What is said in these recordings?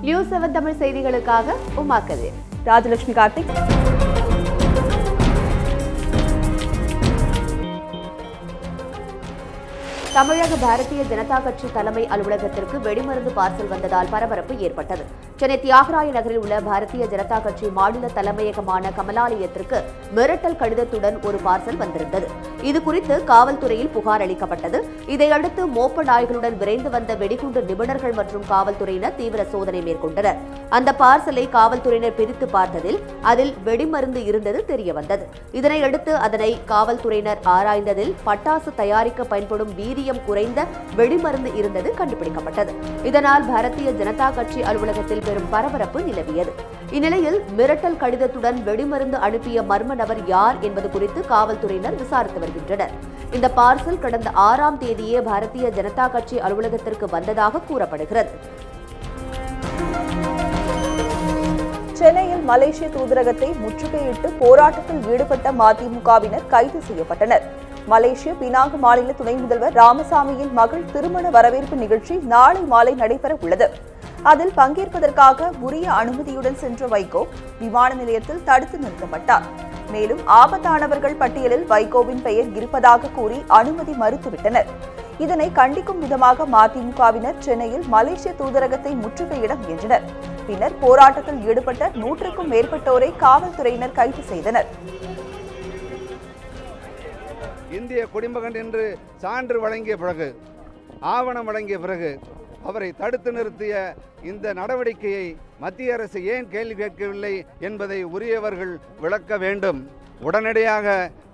News 7 Tamil செய்திகளுக்காக உமா கதிர், ராஜலட்சுமி கார்த்திக். தமிழக பாரதிய ஜனதா கட்சி தலைமை அலுவலகத்திற்கு வெடிமருந்து பார்சல் வந்ததால் பரபரப்பு ஏற்பட்டது. சென்னை தியாகராய நகரில் உள்ள பாரதிய ஜனதா கட்சி மாநில தலைமையகமான கமலாலயத்திற்கு மிரட்டல் கடிதத்துடன் ஒரு பார்சல் வந்திருந்தது. இதுகுறித்து காவல்துறையில் புகார் அளிக்கப்பட்டது. இதையடுத்து மோப்ப நாய்களுடன் விரைந்து வந்த வெடிகுண்டு நிபுணர்கள் மற்றும் காவல்துறையினர் தீவிர சோதனை மேற்கொண்டனர். அந்த பார்சலை காவல்துறையினர் பிரித்து பார்த்ததில் அதில் வெடிமருந்து இருந்தது தெரியவந்தது. இதனையடுத்து அதனை காவல்துறையினர் ஆராய்ந்ததில் பட்டாசு தயாரிக்க பயன்படும் வீரியம் குறைந்த வெடிமருந்து இருந்தது கண்டுபிடிக்கப்பட்டது. இதனால் பாரதிய ஜனதா கட்சி அலுவலகத்தில் பெரும் பரபரப்பு நிலவியது. இந்நிலையில் மிரட்டல் கடிதத்துடன் வெடிமருந்து அனுப்பிய மர்ம நபர் யார் என்பது குறித்து காவல்துறையினர் விசாரித்து வருகின்றனர். இந்த பார்சல் கடந்த 6ஆம் தேதியே பாரதிய ஜனதா கட்சி அலுவலகத்திற்கு வந்ததாக கூறப்படுகிறது. சென்னையில் மலேசிய தூதரகத்தை முற்றுகையிட்டு போராட்டத்தில் ஈடுபட்ட மதிமுகவினர் கைது செய்யப்பட்டனர். மலேசிய பினாங்கு மாநில துணை முதல்வர் ராமசாமியின் மகள் திருமண வரவேற்பு நிகழ்ச்சி நாளை மாலை நடைபெற உள்ளது. அதில் பங்கேற்பதற்காக உரிய அனுமதியுடன் சென்ற வைகோ விமான நிலையத்தில் தடுத்து நிறுத்தப்பட்டார். மேலும் ஆபத்தானவர்கள் பட்டியலில் வைகோவின் பெயர் இருப்பதாக கூறி அனுமதி மறுத்துவிட்டனர். இதனை கண்டிக்கும் விதமாக மதிமுகவினர் சென்னையில் மலேசிய தூதரகத்தை முற்றுகையிட முயன்றனர். பின்னர் போராட்டத்தில் ஈடுபட்ட 100க்கும் மேற்பட்டோரை காவல்துறையினர் கைது செய்தனர். இந்திய குடிமகன் என்று சான்று வழங்கிய பிறகு, ஆவணம் வழங்கிய பிறகு அவரை தடுத்து நிறுத்திய இந்த நடவடிக்கையை மத்திய அரசு ஏன் கேள்வி கேட்கவில்லை என்பதை உரியவர்கள் விளக்க வேண்டும். உடனடியாக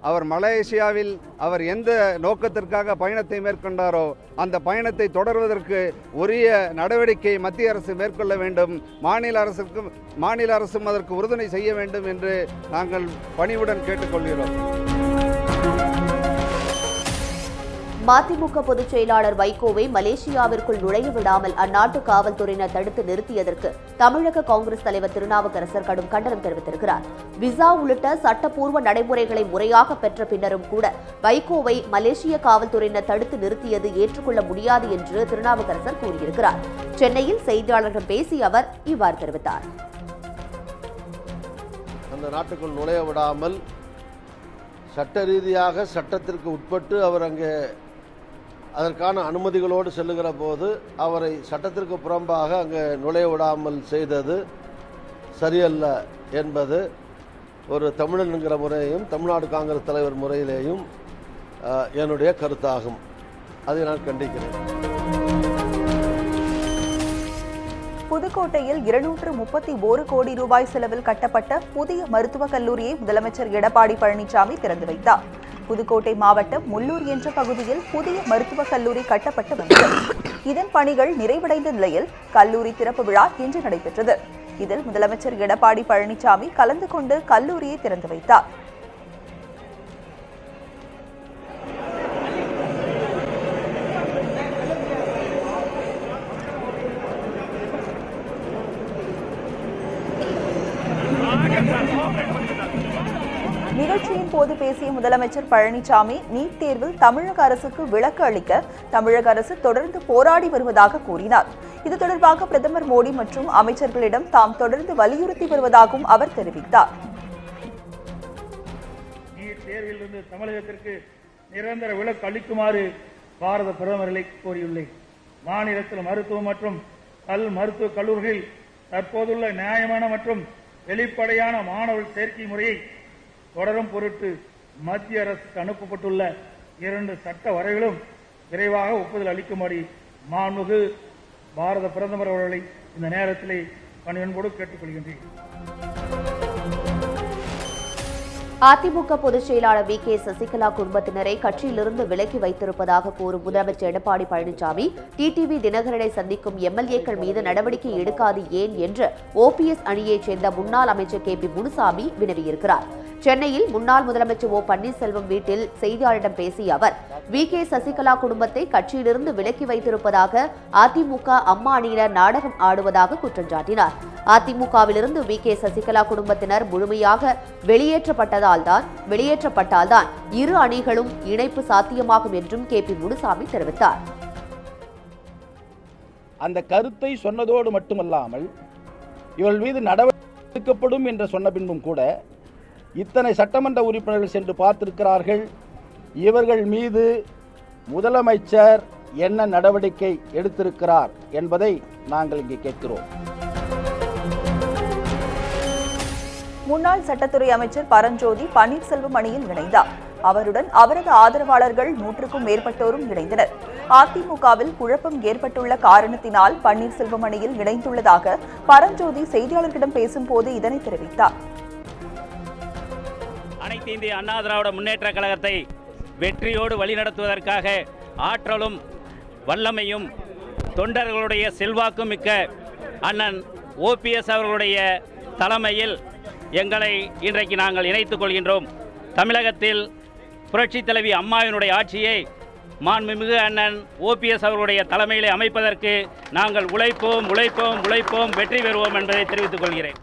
அவர் மலேசியாவில் அவர் எந்த நோக்கத்திற்காக பயணத்தை மேற்கொண்டாரோ அந்த பயணத்தை தொடர்வதற்கு உரிய நடவடிக்கை மத்திய அரசு மேற்கொள்ள வேண்டும். மாநில அரசும் அதற்கு உறுதுணை செய்ய வேண்டும் என்று நாங்கள் பணிவுடன் கேட்டுக்கொள்கிறோம். மதிமுக பொதுச் செயலாளர் வைகோவை மலேசியாவிற்குள் நுழைய விடாமல் அந்நாட்டு காவல்துறையினர் தடுத்து நிறுத்தியதற்கு தமிழக காங்கிரஸ் தலைவர் திருநாவுக்கரசர் கடும் கண்டனம் தெரிவித்திருக்கிறார். விசா உள்ளிட்ட சட்டப்பூர்வ நடைமுறைகளை முறையாக பெற்ற பின்னரும் கூட வைகோவை மலேசிய காவல்துறையினர் தடுத்து நிறுத்தியது ஏற்றுக்கொள்ள முடியாது என்று திருநாவுக்கரசர் கூறியிருக்கிறார். சென்னையில் செய்தியாளர்களிடம் பேசிய அவர் இவ்வாறு தெரிவித்தார். அந்த நாட்டுக்குள் நுழைய விடாமல் சட்ட ரீதியாக சட்டத்திற்கு உட்பட்டு அவர் அங்கே அதற்கான அனுமதிகளோடு செல்லுகிற போது அவரை சட்டத்திற்கு புறம்பாக அங்கே நுழைய விடாமல் செய்தது சரியல்ல என்பது ஒரு தமிழன் என்கிற முறையையும் தமிழ்நாடு காங்கிரஸ் தலைவர் முறையிலேயும் என்னுடைய கருத்தாகும். அதை நான் கண்டிக்கிறேன். புதுக்கோட்டையில் 231 கோடி ரூபாய் செலவில் கட்டப்பட்ட புதிய மருத்துவக் கல்லூரியை முதலமைச்சர் எடப்பாடி பழனிசாமி திறந்து வைத்தார். புதுக்கோட்டை மாவட்டம் முள்ளூர் என்ற பகுதியில் புதிய மருத்துவக் கல்லூரி கட்டப்பட்டு வந்தது. இதன் பணிகள் நிறைவடைந்த நிலையில் கல்லூரி திறப்பு விழா இன்று நடைபெற்றது. இதில் முதலமைச்சர் எடப்பாடி பழனிசாமி கலந்து கொண்டு கல்லூரியை திறந்து வைத்தார். நிகழ்ச்சியின் போது பேசிய முதலமைச்சர் பழனிசாமி நீட் தேர்வில் தமிழக அரசுக்கு விலக்கு அளிக்க தமிழக அரசு தொடர்ந்து போராடி வருவதாக கூறினார். இது தொடர்பாக பிரதமர் மோடி மற்றும் அமைச்சர்களிடம் தாம் தொடர்ந்து வலியுறுத்தி வருவதாகவும் அவர் தெரிவித்தார். நீட் தேர்விலிருந்து தமிழகத்திற்கு நிரந்தர விலக்கு அளிக்குமாறு பாரத பிரதமர்களை கோரியுள்ளேன். மாநிலத்தில் மருத்துவம் மற்றும் மருத்துவக் கல்லூரிகளில் தற்போதுள்ள நியாயமான மற்றும் வெளிப்படையான மாணவர் சேர்க்கை முறையை தொடரும் பொருட்டு மத்திய அரசுக்கு அனுப்பப்பட்டுள்ள 2 சட்ட வரைவுகளும் விரைவாக ஒப்புதல் அளிக்கும்படி மாண்புமிகு பாரத பிரதமர் அவர்களை இந்த நேரத்திலே பணிவன்போடு கேட்டுக்கொள்கின்றேன். அதிமுக பொதுச் செயலாளர் வி.கே. சசிகலா குடும்பத்தினரை கட்சியிலிருந்து விலக்கி வைத்திருப்பதாக கூறும் முதலமைச்சர் எடப்பாடி பழனிசாமி டிடிவி தினகரனை சந்திக்கும் எம்எல்ஏக்கள் மீது நடவடிக்கை எடுக்காது ஏன் என்று ஓபிஎஸ் அணியைச் சேர்ந்த முன்னாள் அமைச்சர் கே.பி. முனுசாமி வினவியிருக்கிறார். சென்னையில் முன்னாள் முதலமைச்சர் ஓ பன்னீர்செல்வம் வீட்டில் செய்தியாளரிடம் பேசிய அவர் வி.கே. சசிகலா குடும்பத்தை கட்சியிலிருந்து விலக்கி வைத்திருப்பதாக அதிமுக அம்மா அணியினர் நாடகம் ஆடுவதாக குற்றம் சாட்டினார். அதிமுகவிலிருந்து வி.கே. சசிகலா குடும்பத்தினர் முழுமையாக வெளியேற்றப்பட்டால்தான் இரு அணிகளும் இணைப்பு சாத்தியமாகும் என்றும் கே.பி. முனுசாமி தெரிவித்தார். அந்த கருத்தை சொன்னதோடு மட்டுமல்லாமல் இவர்கள் மீது நடவடிக்கை எடுக்கப்படும் என்று சொன்ன பின்பும் கூட இத்தனை சட்டமன்ற உறுப்பினர்கள் சென்று பார்த்திருக்கிறார்கள். இவர்கள் மீது முதலமைச்சர் என்ன நடவடிக்கை எடுத்திருக்கிறார் என்பதை நாங்கள் இங்கே கேட்கிறோம். முன்னாள் சட்டத்துறை அமைச்சர் பரஞ்சோதி பன்னீர்செல்வம் அணியில் இணைந்தார். அவருடன் அவரது ஆதரவாளர்கள் 100க்கும் மேற்பட்டோரும் இணைந்தனர். அதிமுகவில் குழப்பம் ஏற்பட்டுள்ள காரணத்தினால் பன்னீர்செல்வம் அணியில் இணைந்துள்ளதாக பரஞ்சோதி செய்தியாளர்களிடம் பேசும்போது இதனை தெரிவித்தார். அனைத்து இந்திய அண்ணா திராவிட முன்னேற்ற கழகத்தை வெற்றியோடு வழிநடத்துவதற்காக ஆற்றலும் வல்லமையும் தொண்டர்களுடைய செல்வாக்கும் மிக்க அண்ணன் ஓபிஎஸ் அவர்களுடைய தலைமையில் எங்களை இன்றைக்கு நாங்கள் இணைத்துக் கொள்கின்றோம். தமிழகத்தில் புரட்சித் தலைவி அம்மாவினுடைய ஆட்சியை மாண்புமிகு அண்ணன் ஓபிஎஸ் அவர்களுடைய தலைமையிலே அமைப்பதற்கு நாங்கள் உழைப்போம் உழைப்போம் உழைப்போம் வெற்றி பெறுவோம் என்பதை தெரிவித்துக் கொள்கிறேன்.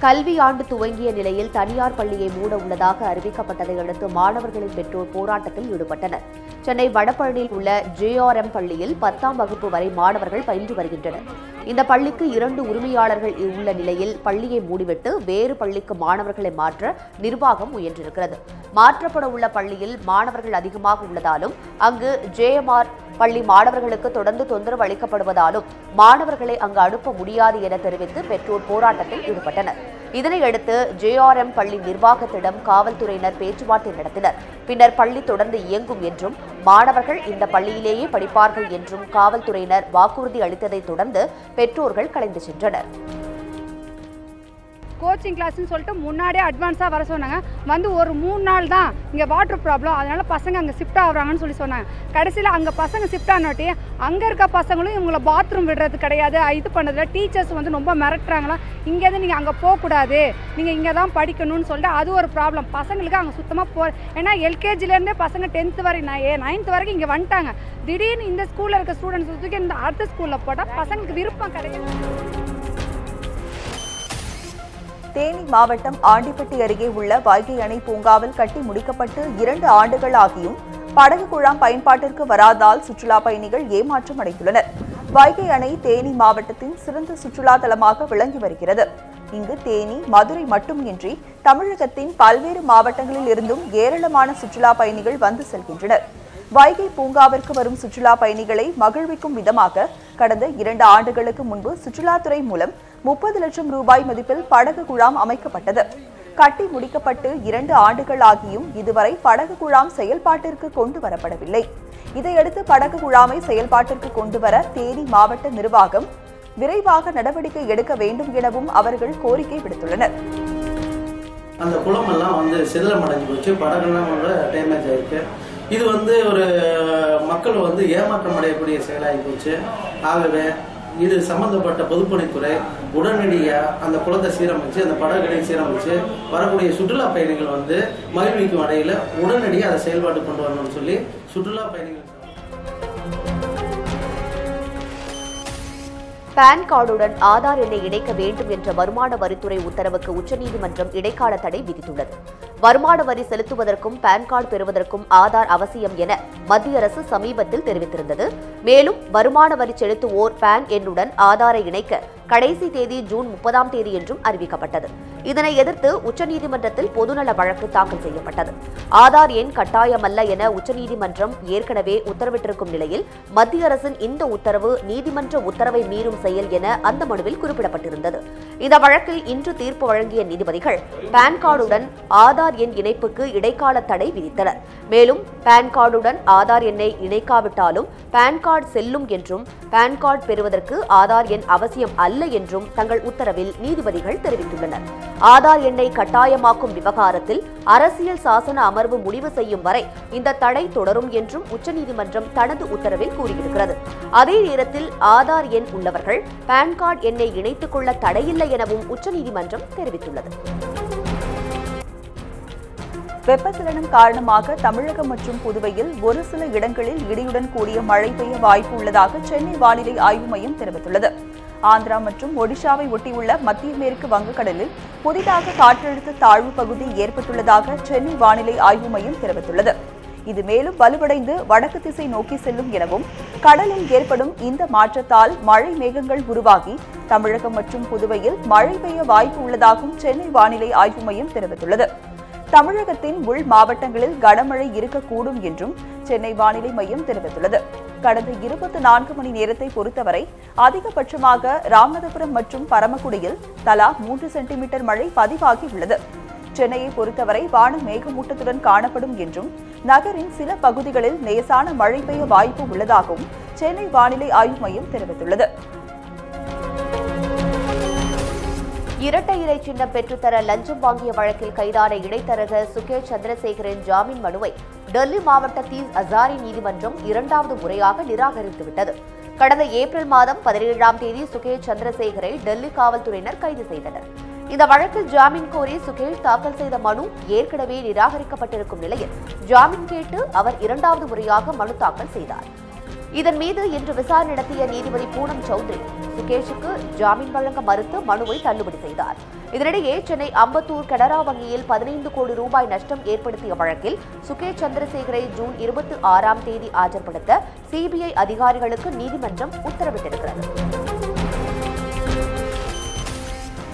கல்வி ஆண்டு துவங்கிய நிலையில் தனியார் பள்ளியை மூட உள்ளதாக அறிவிக்கப்பட்டதை அடுத்து மாணவர்களின் பெற்றோர் போராட்டத்தில் ஈடுபட்டனர். சென்னை வடபழனியில் உள்ள JRM பள்ளியில் 10ஆம் வகுப்பு வரை மாணவர்கள் பயின்று வருகின்றனர். இந்த பள்ளிக்கு 2 உரிமையாளர்கள் உள்ள நிலையில் பள்ளியை மூடிவிட்டு வேறு பள்ளிக்கு மாணவர்களை மாற்ற நிர்வாகம் முயன்றிருக்கிறது. மாற்றப்பட உள்ள பள்ளியில் மாணவர்கள் அதிகமாக உள்ளதாலும் அங்கு JMR பள்ளி மாணவர்களுக்கு தொடர்ந்து தொந்தரவு அளிக்கப்படுவதாலும் மாணவர்களை அங்கு அனுப்ப முடியாது என தெரிவித்து பெற்றோர் போராட்டத்தில் ஈடுபட்டனர். இதனையடுத்து JRM பள்ளி நிர்வாகத்திடம் காவல்துறையினர் பேச்சுவார்த்தை நடத்தினர். பின்னர் பள்ளி தொடர்ந்து இயங்கும் என்றும் மாணவர்கள் இந்த பள்ளியிலேயே படிப்பார்கள் என்றும் காவல்துறையினர் வாக்குறுதி அளித்ததை தொடர்ந்து பெற்றோர்கள் கலைந்து சென்றனர். கோச்சிங் கிளாஸ்ன்னு சொல்லிட்டு முன்னாடியே அட்வான்ஸாக வர சொன்னாங்க. வந்து ஒரு 3 நாள் தான் இங்கே வாட்டர் ப்ராப்ளம், அதனால பசங்க அங்கே ஷிஃப்ட் ஆகுறாங்கன்னு சொல்லி சொன்னாங்க. கடைசியில் அங்கே பசங்க ஷிஃப்ட் ஆனாட்டி அங்கே இருக்க பசங்களும் இவங்களை பாத்ரூம் விடுறது கிடையாது, இது பண்ணதில்ல. டீச்சர்ஸ் வந்து ரொம்ப மிரட்டுறாங்களா, இங்கேருந்து நீங்கள் அங்கே போகக்கூடாது, நீங்கள் இங்கே தான் படிக்கணும்னு சொல்லிட்டு அது ஒரு ப்ராப்ளம். பசங்களுக்கு அங்கே சுத்தமாக ஏன்னா எல்கேஜிலேருந்தே பசங்க 10th வரை 9th வரைக்கும் இங்கே வந்துட்டாங்க. திடீர்னு இந்த ஸ்கூலில் இருக்க ஸ்டூடெண்ட்ஸ் தூக்கி இந்த அடுத்த ஸ்கூலில் போட்டால் பசங்களுக்கு விருப்பம் கிடையாது. தேனி மாவட்டம் ஆண்டிப்பட்டி அருகே உள்ள வைகை அணை பூங்காவில் கட்டி முடிக்கப்பட்டு 2 ஆண்டுகள் ஆகியும் படகு குழாம் பயன்பாட்டிற்கு வராதால் சுற்றுலா பயணிகள் ஏமாற்றம் அடைந்துள்ளனர். வைகை அணை தேனி மாவட்டத்தின் சிறந்த சுற்றுலா தலமாக விளங்கி வருகிறது. இங்கு தேனி, மதுரை மட்டுமின்றி தமிழகத்தின் பல்வேறு மாவட்டங்களில் இருந்தும் ஏராளமான சுற்றுலா பயணிகள் வந்து செல்கின்றனர். வைகை பூங்காவிற்கு வரும் சுற்றுலா பயணிகளை மகிழ்விக்கும் விதமாக கடந்த 2 ஆண்டுகளுக்கு முன்பு சுற்றுலாத்துறை மூலம் 30 லட்சம் ரூபாய் மதிப்பில் படகு குழாம் அமைக்கப்பட்டது. கட்டி முடிக்கப்பட்டு 2 ஆண்டுகள் ஆகியும் இதுவரை படகு குழாம் செயல்பாட்டிற்கு கொண்டு வரப்படவில்லை. இதையடுத்து படகு குழாமை செயல்பாட்டிற்கு கொண்டு வர தேனி மாவட்ட நிர்வாகம் விரைவாக நடவடிக்கை எடுக்க வேண்டும் எனவும் அவர்கள் கோரிக்கை விடுத்துள்ளனர். அந்த குளம் எல்லாம் வந்து சிதிலம் அடைஞ்சு போச்சு, படகுலாம் டேமேஜ் ஆயிருக்கு. இது வந்து ஒரு மக்கள் வந்து ஏமாற்றம் அடையக்கூடிய செயலாகி போச்சு. ஆகவே இது சம்பந்தப்பட்ட பொதுப்பணித்துறை உடனடியாக அந்த குளத்தை சீரமைச்சு அந்த படகுகளை சீரமைச்சு வரக்கூடிய சுற்றுலா பயணிகள் வந்து மகிழ்விக்கும் வகையில் உடனடியாக அதை செயல்பாட்டு கொண்டு வரணும்னு சொல்லி சுற்றுலா பயணிகள் பான் கார்டுடன் ஆதார் எண்ணை இணைக்க வேண்டும் என்ற வருமான வரித்துறை உத்தரவுக்கு உச்சநீதிமன்றம் இடைக்கால தடை விதித்துள்ளது. வருமான வரி செலுத்துவதற்கும் பான் கார்டு பெறுவதற்கும் ஆதார் அவசியம் என மத்திய அரசு சமீபத்தில் தெரிவித்திருந்தது. மேலும் வருமான வரி செலுத்துவோர் பான் எண்ணுடன் ஆதாரை இணைக்க கடைசி தேதி ஜூன் 30ஆம் தேதி என்றும் அறிவிக்கப்பட்டது. இதனை எதிர்த்து உச்சநீதிமன்றத்தில் பொதுநல வழக்கு தாக்கல் செய்யப்பட்டது. ஆதார் எண் கட்டாயமல்ல என உச்சநீதிமன்றம் ஏற்கனவே உத்தரவிட்டிருக்கும் நிலையில் மத்திய அரசின் இந்த உத்தரவு நீதிமன்ற உத்தரவை மீறும் செயல் என அந்த மனுவில் குறிப்பிடப்பட்டிருந்தது. இந்த வழக்கில் இன்று தீர்ப்பு வழங்கிய நீதிபதிகள் பான் கார்டுடன் ஆதார் எண் இணைப்புக்கு இடைக்கால தடை விதித்தனர். மேலும் பான் கார்டுடன் ஆதார் எண்ணை இணைக்காவிட்டாலும் பான் கார்டு செல்லும் என்றும் பான் கார்டு பெறுவதற்கு ஆதார் எண் அவசியம் அல்ல என்றும் தங்கள் உத்தரவில் நீதிபதிகள் தெரிவித்துள்ளனர். ஆதார் எண்ணை கட்டாயமாக்கும் விவகாரத்தில் அரசியல் சாசன அமர்வு முடிவு செய்யும் வரை இந்த தடை தொடரும் என்றும் உச்சநீதிமன்றம் தனது உத்தரவில் கூறியிருக்கிறது. அதே நேரத்தில் ஆதார் எண் உள்ளவர்கள் பான் கார்டு எண்ணை இணைத்துக் கொள்ள தடையில்லை எனவும் உச்சநீதிமன்றம் தெரிவித்துள்ளது. வெப்பச்சலனம் காரணமாக தமிழகம் மற்றும் புதுவையில் ஒரு சில இடங்களில் இடியுடன் கூடிய மழை பெய்ய வாய்ப்பு உள்ளதாக சென்னை வானிலை ஆய்வு மையம் தெரிவித்துள்ளது. ஆந்திரா மற்றும் ஒடிஷாவை ஒட்டியுள்ள மத்திய மேற்கு வங்கக்கடலில் புதிதாக காற்றழுத்த தாழ்வு பகுதி ஏற்பட்டுள்ளதாக சென்னை வானிலை ஆய்வு மையம் தெரிவித்துள்ளது. இது மேலும் வலுவடைந்து வடக்கு திசை நோக்கி செல்லும் எனவும் கடலில் ஏற்படும் இந்த மாற்றத்தால் மழை மேகங்கள் உருவாகி தமிழகம் மற்றும் புதுவையில் மழை பெய்ய வாய்ப்பு உள்ளதாகவும் சென்னை வானிலை ஆய்வு மையம் தெரிவித்துள்ளது. தமிழகத்தின் உள் மாவட்டங்களில் கனமழை இருக்கக்கூடும் என்றும் சென்னை வானிலை மையம் தெரிவித்துள்ளது. கடந்த 24 மணி நேரத்தை பொறுத்தவரை அதிகபட்சமாக ராமநாதபுரம் மற்றும் பரமக்குடியில் தலா 3 சென்டிமீட்டர் மழை பதிவாகியுள்ளது. சென்னையை பொறுத்தவரை வானம் மேகமூட்டத்துடன் காணப்படும் என்றும் நகரின் சில பகுதிகளில் லேசான மழை பெய்ய வாய்ப்பு உள்ளதாகவும் சென்னை வானிலை ஆய்வு மையம் தெரிவித்துள்ளது. இரட்டை இலை சின்னம் பெற்றுத்தர லஞ்சம் வாங்கிய வழக்கில் கைதான இடைத்தரகர் சுகேஷ் சந்திரசேகரின் ஜாமீன் மனுவை டெல்லி மாவட்ட தீஸ் அசாரி நீதிமன்றம் 2வது முறையாக நிராகரித்துவிட்டது. கடந்த ஏப்ரல் மாதம் 17ஆம் தேதி சுகேஷ் சந்திரசேகரை டெல்லி காவல்துறையினர் கைது செய்தனர். இந்த வழக்கில் ஜாமீன் கோரி சுகேஷ் தாக்கல் செய்த மனு ஏற்கனவே நிராகரிக்கப்பட்டிருக்கும் நிலையில் ஜாமீன் கேட்டு அவர் 2வது முறையாக மனு தாக்கல் செய்தார். இதன் மீது இன்று விசாரணை நடத்திய நீதிபதி பூனம் சௌத்ரி சுகேஷுக்கு ஜாமீன் வழங்க மறுத்து மனுவை தள்ளுபடி செய்தார். இதனிடையே சென்னை அம்பத்தூர் கனரா வங்கியில் 15 கோடி ரூபாய் நஷ்டம் ஏற்படுத்திய வழக்கில் சுகேஷ் சந்திரசேகரை ஜூன் 26ஆம் தேதி ஆஜர்படுத்த சிபிஐ அதிகாரிகளுக்கு நீதிமன்றம் உத்தரவிட்டிருக்கிறது.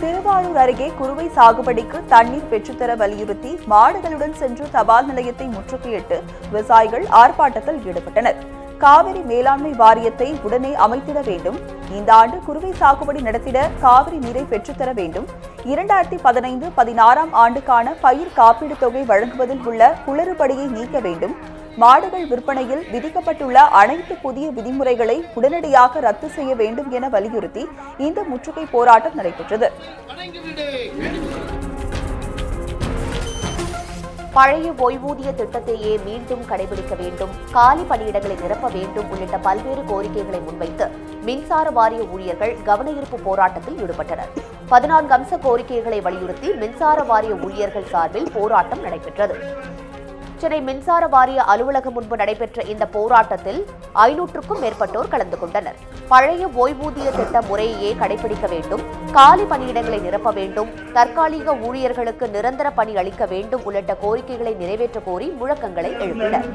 திருவாரூர் அருகே குறுவை சாகுபடிக்கு தண்ணீர் பெற்றுத்தர வலியுறுத்தி மாடுகளுடன் சென்று தபால் நிலையத்தை முற்றுகையிட்டு விவசாயிகள் ஆர்ப்பாட்டத்தில் ஈடுபட்டனர். காவிரி மேலாண்மை வாரியத்தை உடனே அமைத்திட வேண்டும். இந்த ஆண்டு குறுவை சாகுபடி நடத்திட காவிரி நீரை பெற்றுத்தர வேண்டும். 2015-16ஆம் ஆண்டுக்கான பயிர் காப்பீடு தொகை வழங்குவதில் உள்ள குளறுபடியை நீக்க வேண்டும். மாடுகள் விற்பனையில் விதிக்கப்பட்டுள்ள அனைத்து புதிய விதிமுறைகளை உடனடியாக ரத்து செய்ய வேண்டும் என வலியுறுத்தி இந்த முற்றுகை போராட்டம் நடைபெற்றது. பழைய ஓய்வூதிய திட்டத்தையே மீண்டும் கடைபிடிக்க வேண்டும், காலி பணியிடங்களை நிரப்ப வேண்டும் உள்ளிட்ட பல்வேறு கோரிக்கைகளை முன்வைத்து மின்சார வாரிய ஊழியர்கள் கவனஈர்ப்பு போராட்டத்தில் ஈடுபட்டனர். 14 அம்ச கோரிக்கைகளை வலியுறுத்தி மின்சார வாரிய ஊழியர்கள் சார்பில் போராட்டம் நடைபெற்றது. சென்னை மின்சார வாரிய அலுவலகம் முன்பு நடைபெற்ற இந்த போராட்டத்தில் 500க்கும் மேற்பட்டோர் கலந்து கொண்டனர். பழைய ஓய்வூதிய திட்ட முறையையே கடைபிடிக்க வேண்டும், காலி பணியிடங்களை நிரப்ப வேண்டும், தற்காலிக ஊழியர்களுக்கு நிரந்தர பணி அளிக்க வேண்டும் உள்ளிட்ட கோரிக்கைகளை நிறைவேற்ற கோரி முழக்கங்களை எழுப்பினர்.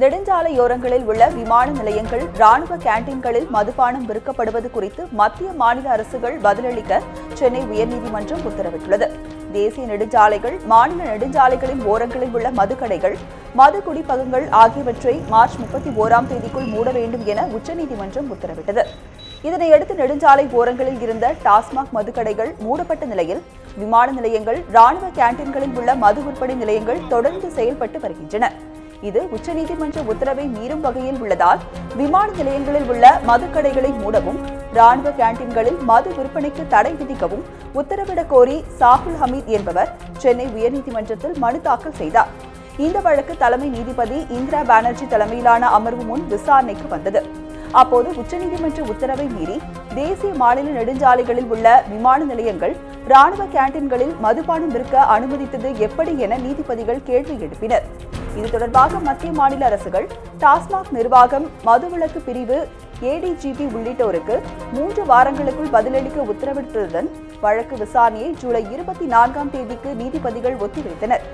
நெடுஞ்சாலையோரங்களில் உள்ள விமான நிலையங்கள், ராணுவ கேண்டீன்களில் மதுபானம் விற்கப்படுவது குறித்து மத்திய மாநில அரசுகள் பதிலளிக்க சென்னை உயர்நீதிமன்றம் உத்தரவிட்டுள்ளது. தேசிய நெடுஞ்சாலைகள், மாநில நெடுஞ்சாலைகளின் ஓரங்களில் உள்ள மதுக்கடைகள், மது குடிப்பகங்கள் ஆகியவற்றை மார்ச் 31ஆம் தேதிக்குள் மூட வேண்டும் என உச்சநீதிமன்றம் உத்தரவிட்டது. இதனையடுத்து நெடுஞ்சாலை ஓரங்களில் இருந்த டாஸ்மாக் மதுக்கடைகள் மூடப்பட்ட நிலையில் விமான நிலையங்கள், ராணுவ கேண்டீன்களில் உள்ள மது விற்பனை நிலையங்கள் தொடர்ந்து செயல்பட்டு வருகின்றன. இது உச்சநீதிமன்ற உத்தரவை மீறும் வகையில் உள்ளதால் விமான நிலையங்களில் உள்ள மதுக்கடைகளை மூடவும், ராணுவ கேண்டீன்களில் மது விற்பனைக்கு தடை விதிக்கவும் உத்தரவிடக் கோரி சாகுல் ஹமீத் என்பவர் சென்னை உயர்நீதிமன்றத்தில் மனு தாக்கல் செய்தார். இந்த வழக்கு தலைமை நீதிபதி இந்திரா பானர்ஜி தலைமையிலான அமர்வு முன் விசாரணைக்கு வந்தது. அப்போது உச்சநீதிமன்ற உத்தரவை மீறி தேசிய மாநில நெடுஞ்சாலைகளில் உள்ள விமான நிலையங்கள், ராணுவ கேண்டீன்களில் மதுபானம் விற்க அனுமதித்தது எப்படி என நீதிபதிகள் கேள்வி எழுப்பினர். இது தொடர்பாக மத்திய மாநில அரசுகள், டாஸ்மாக் நிர்வாகம், மதுவிலக்கு பிரிவு, ஏடிஜிபி உள்ளிட்டோருக்கு 3 வாரங்களுக்குள் பதிலளிக்க உத்தரவிட்டதுடன் வழக்கு விசாரணையை ஜூலை 24ஆம் தேதிக்கு நீதிபதிகள் ஒத்திவைத்தனர்.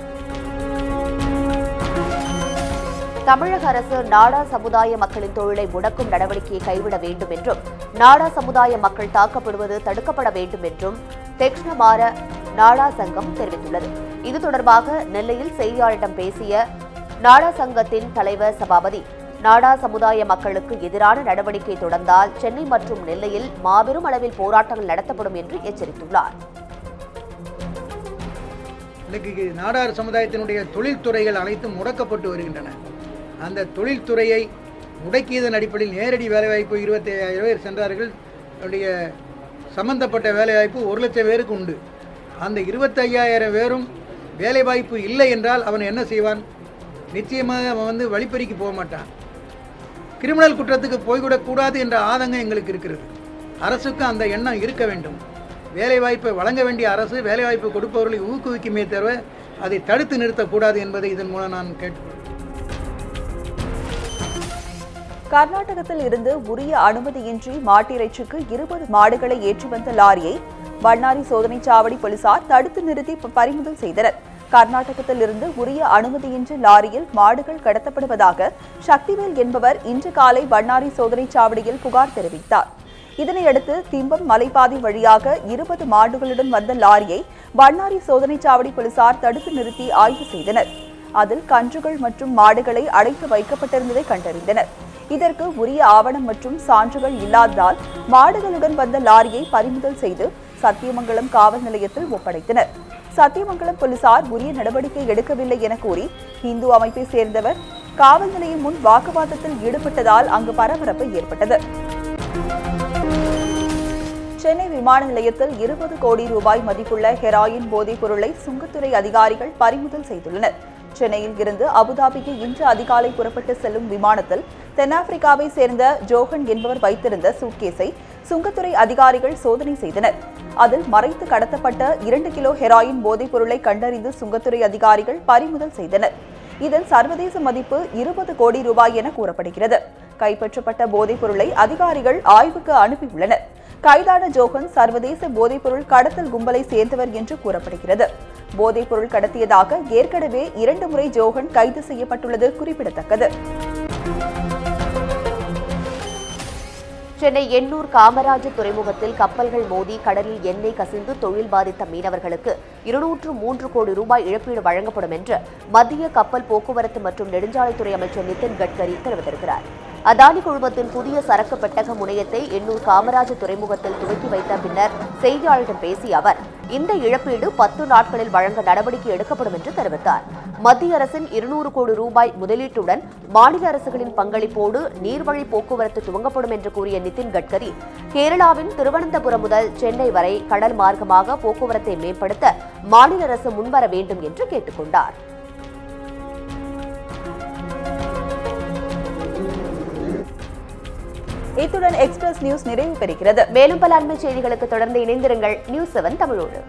தமிழக அரசு நாடா சமுதாய மக்களின் தொழிலை முடக்கும் நடவடிக்கையை கைவிட வேண்டும் என்றும், நாடா சமுதாய மக்கள் தாக்கப்படுவது தடுக்கப்பட வேண்டும் என்றும் தெக்ஷ்ணமார நாடா சங்கம் தெரிவித்துள்ளது. இது தொடர்பாக நெல்லையில் செய்தியாளரிடம் பேசிய நாடா சங்கத்தின் தலைவர் சபாபதி, நாடா சமுதாய மக்களுக்கு எதிரான நடவடிக்கை தொடர்ந்தால் சென்னை மற்றும் நெல்லையில் மாபெரும் அளவில் போராட்டங்கள் நடத்தப்படும் என்று எச்சரித்துள்ளார். இன்னைக்கு நாடார் சமுதாயத்தினுடைய தொழில்துறைகள் அனைத்தும் முடக்கப்பட்டு வருகின்றன. அந்த தொழில்துறையை முடக்கியதன் அடிப்படையில் நேரடி வேலைவாய்ப்பு 25,000 பேர் சென்றார்கள். அவருடைய சம்பந்தப்பட்ட வேலைவாய்ப்பு 1,00,000 பேருக்கு உண்டு. அந்த 25,000 பேரும் வேலைவாய்ப்பு இல்லை என்றால் அவன் என்ன செய்வான்? நிச்சயமாக அவன் வழிப்பறிக்கு போக மாட்டான். கிரிமினல் குற்றத்துக்கு போய்விடக்கூடாது என்ற ஆதங்கம் எங்களுக்கு இருக்கிறது. அரசுக்கு அந்த எண்ணம் இருக்க வேண்டும். வேலைவாய்ப்பை வழங்க வேண்டிய அரசு வேலைவாய்ப்பு கொடுப்பவர்களை ஊக்குவிக்குமே தவிர அதை தடுத்து நிறுத்தக்கூடாது என்பதை இதன் மூலம் நான் கேட்டுக்கொள்கிறேன். கர்நாடகத்தில் இருந்து உரிய அனுமதியின்றி மாட்டிறைச்சிக்கு 20 மாடுகளை ஏற்றி வந்த லாரியை வண்ணாரி சோதனை சாவடி போலீசார் தடுத்து நிறுத்தி பறிமுதல் செய்தனர். கர்நாடகத்தில் இருந்து உரிய அனுமதியின்றி லாரியில் மாடுகள் கடத்தப்படுவதாக சக்திவேல் என்பவர் இன்று காலை பண்ணாரி சோதனைச் சாவடியில் புகார் தெரிவித்தார். இதனையடுத்து திம்பம் மலைப்பாதை வழியாக 20 மாடுகளுடன் வந்த லாரியை பண்ணாரி சோதனைச் சாவடி போலீசார் தடுத்து நிறுத்தி ஆய்வு செய்தனர். அதில் கன்றுகள் மற்றும் மாடுகளை அடைத்து வைக்கப்பட்டிருந்ததை கண்டறிந்தனர். இதற்கு உரிய ஆவணம் மற்றும் சான்றுகள் இல்லாததால் மாடுகளுடன் வந்த லாரியை பறிமுதல் செய்து சத்தியமங்கலம் காவல் நிலையத்தில் ஒப்படைத்தனர். சத்தியமங்கலம் போலீசார் உரிய நடவடிக்கை எடுக்கவில்லை என கூறி இந்து அமைப்பை சேர்ந்தவர் காவல் நிலையம் முன் வாக்குவாதத்தில் ஈடுபட்டதால் அங்கு பரபரப்பு ஏற்பட்டது. சென்னை விமான நிலையத்தில் 20 கோடி ரூபாய் மதிப்புள்ள ஹெராயின் போதைப் பொருளை சுங்கத்துறை அதிகாரிகள் பறிமுதல் செய்துள்ளனர். சென்னையில் இருந்து அபுதாபிக்கு இன்று அதிகாலை புறப்பட்டு செல்லும் விமானத்தில் தென்னாப்பிரிக்காவை சேர்ந்த ஜோஹன் என்பவர் வைத்திருந்த சூட்கேஸை சுங்கத்துறை அதிகாரிகள் சோதனை செய்தனர். அதில் மறைத்து கடத்தப்பட்ட 2 கிலோ ஹெராயின் போதைப் பொருளை கண்டறிந்து சுங்கத்துறை அதிகாரிகள் பறிமுதல் செய்தனர். இதன் சர்வதேச மதிப்பு 20 கோடி ரூபாய் என கூறப்படுகிறது. கைப்பற்றப்பட்ட போதைப் பொருளை அதிகாரிகள் ஆய்வுக்கு அனுப்பியுள்ளனர். கைதான ஜோஹன் சர்வதேச போதைப்பொருள் கடத்தல் கும்பலை சேர்ந்தவர் என்று கூறப்படுகிறது. போதைப்பொருள் கடத்தியதாக ஏற்கனவே 2 முறை ஜோஹன் கைது செய்யப்பட்டுள்ளது குறிப்பிடத்தக்கது. சென்னை எண்ணூர் காமராஜர் துறைமுகத்தில் கப்பல்கள் மோதி கடலில் எண்ணெய் கசிந்து தொழில் பாதித்த மீனவர்களுக்கு 203 கோடி ரூபாய் இழப்பீடு வழங்கப்படும் என்று மத்திய கப்பல் போக்குவரத்து மற்றும் நெடுஞ்சாலைத்துறை அமைச்சர் நிதின் கட்கரி தெரிவித்திருக்கிறார். அதானி குழுமத்தின் புதிய சரக்கு பெட்டக முனையத்தை எண்ணூர் காமராஜர் துறைமுகத்தில் துவக்கி வைத்த பின்னர் செய்தியாளர்களிடம் பேசிய அவர் இந்த இழப்பீடு 10 நாட்களில் வழங்க நடவடிக்கை எடுக்கப்படும் என்று தெரிவித்தார். மத்திய அரசின் 200 கோடி ரூபாய் முதலீட்டுடன் மாநில அரசுகளின் பங்களிப்போடு நீர்வழி போக்குவரத்து துவங்கப்படும் என்று கூறிய நிதின் கட்கரி கேரளாவின் திருவனந்தபுரம் முதல் சென்னை வரை கடல் மார்க்கமாக போக்குவரத்தை மேம்படுத்த மாநில அரசு முன்வர வேண்டும் என்று கேட்டுக் கொண்டார். இத்துடன் எக்ஸ்பிரஸ் நியூஸ் நிறைவு பெறுகிறது. மேலும் பல அண்மை செய்திகளுக்கு தொடர்ந்து இணைந்திருங்கள் நியூஸ் 7 தமிழோடு.